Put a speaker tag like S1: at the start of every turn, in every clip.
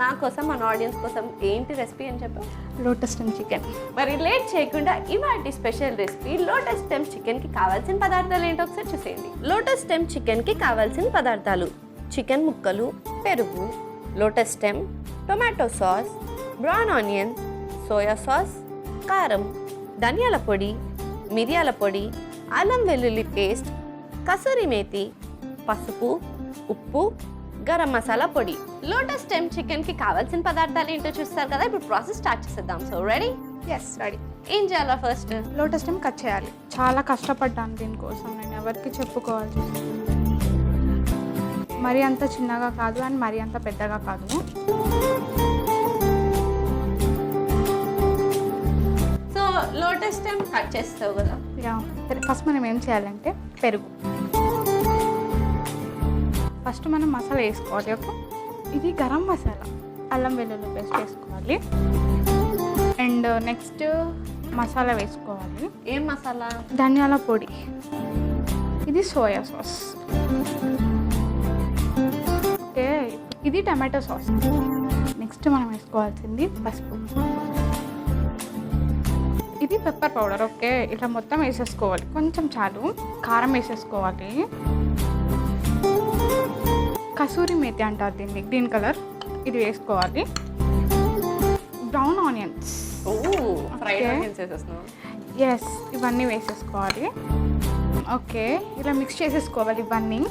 S1: నా కోసం మన ఆడియన్స్ కోసం ఏంటి రెసిపీ అని చెప్పావు?
S2: Lotus stem chicken.
S1: మరి లేట్ చేయకుండా ఇవాటి స్పెషల్ రెసిపీ లోటస్ స్టెమ్ చికెన్కి కావాల్సిన పదార్థాలు ఏంటో ఒకసారి చూసేయండి. లోటస్ స్టెమ్ చికెన్కి కావాల్సిన పదార్థాలు: చికెన్ ముక్కలు, పెరుగు, lotus stem, tomato sauce, brown onions, soya sauce, కారం, ధనియాల పొడి, మిరియాల పొడి, అల్లం వెల్లుల్లి పేస్ట్, కసూరి మేతి, పసుపు, ఉప్పు, గరం మసాలా పొడి. లోటస్ స్టెమ్ చికెన్కి కావాల్సిన పదార్థాలు ఏంటో చూస్తారు కదా. ఇప్పుడు ప్రాసెస్ స్టార్ట్ చేసేద్దాం. So ready?
S2: Yes, ready.
S1: ఏం చేయాలా? ఫస్ట్
S2: లోటస్ స్టెమ్ కట్ చేయాలి. చాలా కష్టపడ్డాను దీనికోసం, నేను ఎవరికి చెప్పుకోవాలి. మరీ అంత చిన్నగా కాదు అండ్ మరీ అంత పెద్దగా కాదు.
S1: సో లోటస్ స్టెమ్ కట్ చేస్తావు కదా.
S2: ఫస్ట్ మనం ఏం చేయాలంటే పెరుగు. ఫస్ట్ మనం మసాలా వేసుకోవాలి. ఓకే, ఇది గరం మసాలా, అల్లం వెల్లుల్లి పేస్ట్ వేసుకోవాలి. అండ్ నెక్స్ట్ మసాలా వేసుకోవాలి.
S1: ఏం మసాలా?
S2: ధనియాల పొడి, ఇది సోయా సాస్. ఓకే, ఇది టమాటో సాస్. నెక్స్ట్ మనం వేసుకోవాల్సింది పసుపు, ఇది పెప్పర్ పౌడర్. ఓకే, ఇట్లా మొత్తం వేసేసుకోవాలి. కొంచెం చాలు. కారం వేసేసుకోవాలి. కసూరి మేతి అంటారు దీన్ని, గ్రీన్ కలర్, ఇది వేసుకోవాలి. బ్రౌన్ ఆనియన్స్, ఎస్, ఇవన్నీ వేసేసుకోవాలి. ఓకే, ఇలా మిక్స్ చేసేసుకోవాలి ఇవన్నీ.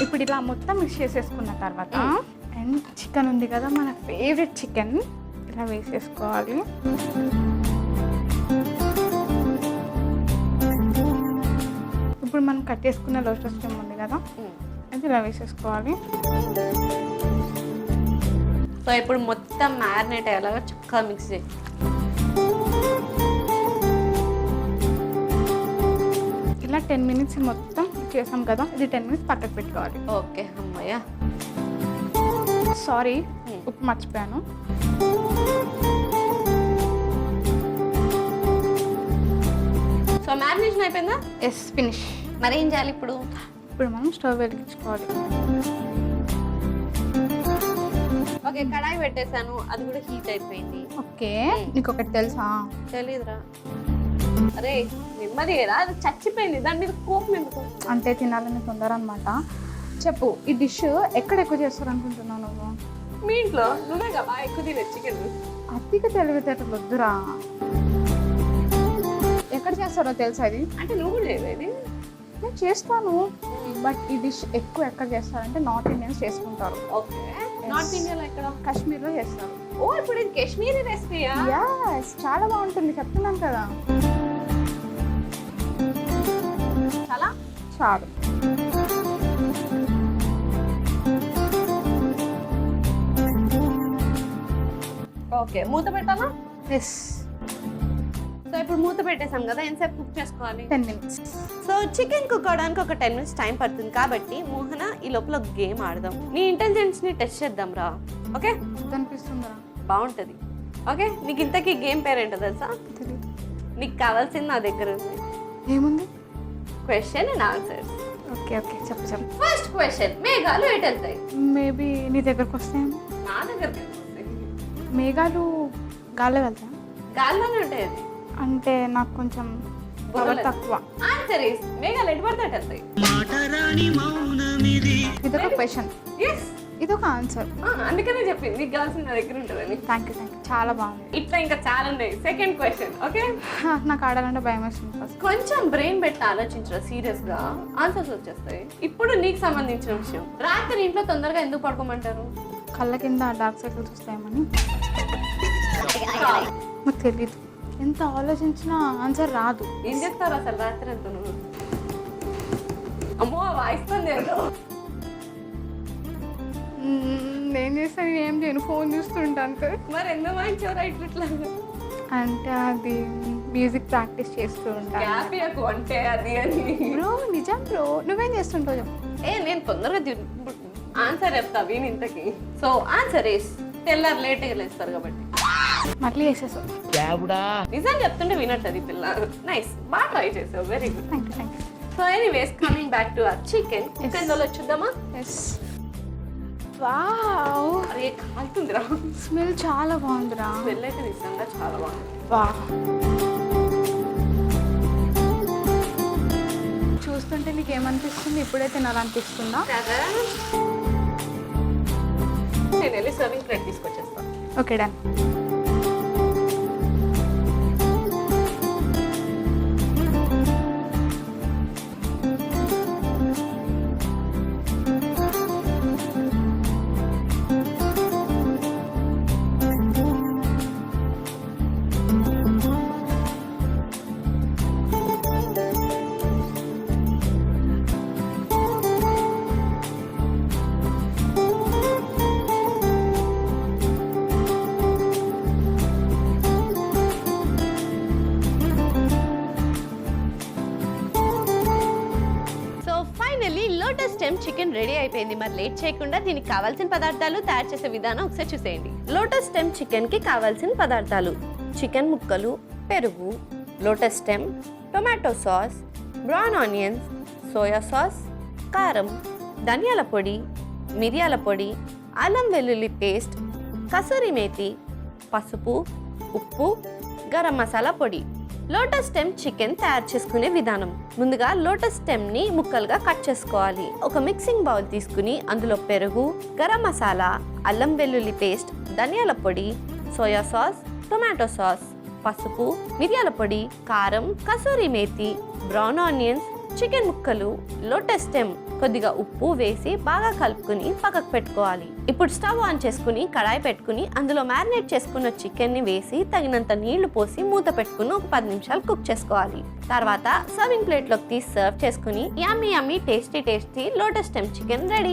S2: ఇప్పుడు ఇలా మొత్తం మిక్స్ చేసేసుకున్న తర్వాత అండ్ చికెన్ ఉంది కదా, మన ఫేవరెట్ చికెన్, ఇలా వేసేసుకోవాలి. ఇప్పుడు మనం కట్ చేసుకున్న లోటస్ స్టెమ్ ఉంది కదా, అది ఇలా వేసేసుకోవాలి.
S1: సో ఇప్పుడు మొత్తం మ్యారినేట్ అయ్యేలాగా చక్కగా మిక్స్ చేయి.
S2: ఇలా 10 minutes మొత్తం చేసాం కదా, ఇది 10 minutes పక్కకు పెట్టుకోవాలి.
S1: ఓకే, అమ్మయ్య.
S2: సారీ, ఉప్పు మర్చిపోయాను.
S1: సో మ్యారినేషన్ అయిపోయిందా?
S2: Yes, finish.
S1: మరి ఏం చేయాలి ఇప్పుడు?
S2: ఇప్పుడు మనం స్టవ్ వెలిగించుకోవాలి.
S1: ఓకే, కడాయి పెట్టేశాను, అది కూడా హీట్ అయిపోయింది.
S2: ఓకే, నీకు ఒకటి తెలుసా?
S1: తెలీదురా. అరే నెమ్మది కదా, అది చచ్చిపోయింది, దాని మీద కోపం ఎందుకు?
S2: అంటే తినాలని తొందర అనమాట. చెప్పు, ఈ డిష్ ఎక్కడ ఎక్కువ చేస్తారు అనుకుంటున్నావు నువ్వు?
S1: మీ ఇంట్లో నువ్వే కదా ఎక్కువ తినే చికెన్.
S2: అతిక తెలివితేటలు వద్దురా. ఎక్కడ చేస్తారో తెలుసా ఇది?
S1: అంటే నువ్వు కూడా చేయలేదు?
S2: నేను చేస్తాను, బట్ ఈ డిష్ ఎక్కువ ఎక్కడ చేస్తారంటే నార్త్ ఇండియన్స్ చేసుకుంటారు.
S1: ఓకే, నార్త్ ఇండియాలో ఎక్కడ?
S2: కాశ్మీర్లో చేస్తారు.
S1: ఓ, ఇప్పుడు ఇది కాశ్మీరీ రెసిపీయా?
S2: యస్, చాలా బాగుంటుంది, చెప్తున్నాను కదా.
S1: చాలా
S2: చాలు.
S1: ఓకే, మూత పెట్టాలా?
S2: ఎస్.
S1: సో ఇప్పుడు మూత పెట్టేసాం కదా, ఎంతసేపు కుక్ చేసుకోవాలి?
S2: 10 minutes.
S1: సో చికెన్ కుక్ అవడానికి ఒక 10 minutes టైం పడుతుంది కాబట్టి మోహన, ఈ లోపల ఒక గేమ్ ఆడదాం. నీ ఇంటెలిజెన్స్ ని టెస్ట్ చేద్దాం రా. ఓకే,
S2: అనిపిస్తుందా?
S1: బాగుంటుంది. ఓకే, నీకు ఇంతకీ గేమ్ పేరేంటో తెలుసా?
S2: తెలియదు.
S1: నీకు కావాల్సింది నా దగ్గర ఉంది.
S2: ఏముంది?
S1: Question and answers.
S2: Okay okay, చెప్పు చెప్పు.
S1: ఫస్ట్ క్వశ్చన్, మేఘాలు ఎటు వెళ్తాయి?
S2: మేబీ నీ దగ్గరకు వస్తాయేమో.
S1: నా దగ్గర
S2: మేఘాలు గాల్లో వెళ్తాయి.
S1: గాల్లోనే ఉంటాయి. అది
S2: అంటే నాకు కొంచెం పవర్ తక్కువ.
S1: ఆన్సర్ ఇస్ మేఘాలు ఎటు పడితే అటు వెళ్తాయి.
S2: ఇదొక క్వశ్చన్,
S1: ఎస్,
S2: ఇదొక ఆన్సర్.
S1: అందుకనే చెప్పింది నీకు కావాల్సింది నా దగ్గర ఉంటుందని.
S2: థ్యాంక్ యూ, చాలా బాగుంది.
S1: ఇట్లా ఇంకా చాలా ఉన్నాయి. Second question. ఓకే,
S2: నాకు ఆడాలంటే భయం వేస్తుంది. ఫస్ట్
S1: కొంచెం బ్రెయిన్ పెట్టి ఆలోచించరా, సీరియస్ గా ఆన్సర్స్ వచ్చేస్తాయి. ఇప్పుడు నీకు సంబంధించిన విషయం, రాత్రి ఇంట్లో తొందరగా ఎందుకు పడుకోమంటారు?
S2: కళ్ళ కింద డార్క్ సర్కిల్స్ వస్తాయేమని. నాకు తెలీదు, ఎంత ఆలోచించినా ఆన్సర్ రాదు.
S1: ఏం చేస్తారు అసలు రాత్రి అంత? నువ్వు అమ్మో వాయిస్తుంది ఏదో.
S2: నేను చేస్తాను, ఏం చేయను, ఫోన్ చూస్తుంటాను.
S1: మరి ఎందుకు వాయించావు ఇట్లా?
S2: అంటే అది మ్యూజిక్ ప్రాక్టీస్ చేస్తూ ఉంటాను.
S1: అంటే అది అని.
S2: బ్రో, నిజం బ్రో, నువ్వేం చేస్తుంటావు చెప్పు.
S1: నేను తొందరగా ఆన్సర్ చెప్తా విని ఇంతకి. సో ఆన్సర్ ఇస్ తెల్లారు లేట్గా లేస్తారు కాబట్టి.
S2: మళ్ళీ వేసేసావు.
S1: నిజం చెప్తుంటే వినట్టది పిల్ల. నైస్, బాగా ట్రై చేసావు, very good.
S2: Thank you.
S1: So anyways coming back to our chicken కుక్కర్లో చూద్దామా?
S2: ఎస్. వావ్,
S1: అరే కాలుతుందిరా.
S2: స్మెల్ చాలా బాగుందిరా.
S1: స్మెల్ అయితే నిజంగా చాలా బాగుంది.
S2: వా, చూస్తుంటే నీకు ఏమనిపిస్తుంది? ఇప్పుడే తినాలనిపిస్తుందా?
S1: కదా, నేను వెళ్ళి సర్వింగ్ ప్లేట్ తీసుకొచ్చేస్తాను.
S2: Okay, done.
S1: So finally lotus stem chicken ready అయిపోయింది. మరి లేట్ చేయకుండా దీనికి కావాల్సిన పదార్థాలు తయారు చేసే విధానం ఒకసారి చూసేయండి. లోటస్ స్టెమ్ చికెన్ కి కావాల్సిన పదార్థాలు: చికెన్ ముక్కలు, పెరుగు, lotus stem, tomato sauce, brown onions, soya sauce, కారం, ధనియాల పొడి, మిరియాల పొడి, అల్లం వెల్లుల్లి పేస్ట్, కసూరి మేతి, పసుపు, ఉప్పు, గరం మసాలా పొడి. లోటస్ స్టెమ్ చికెన్ తయారు చేసుకునే విధానం: ముందుగా లోటస్ స్టెమ్ ని ముక్కలుగా కట్ చేసుకోవాలి. ఒక మిక్సింగ్ బౌల్ తీసుకుని అందులో పెరుగు, గరం మసాలా, అల్లం వెల్లుల్లి పేస్ట్, ధనియాల పొడి, సోయా సాస్, టొమాటో సాస్, పసుపు, మిరియాల పొడి, కారం, kasuri methi, brown onions, chicken ముక్కలు, లోటస్ స్టెమ్, కొద్దిగా ఉప్పు వేసి బాగా కలుపుకుని పక్కకు పెట్టుకోవాలి. ఇప్పుడు స్టవ్ ఆన్ చేసుకుని కడాయి పెట్టుకుని అందులో మ్యారినేట్ చేసుకున్న చికెన్ ని వేసి తగినంత నీళ్లు పోసి మూత పెట్టుకుని ఒక 10 నిమిషాలు కుక్ చేసుకోవాలి. తర్వాత సర్వింగ్ ప్లేట్ లోకి తీసి సర్వ్ చేసుకుని yummy yummy tasty lotus stem chicken ready.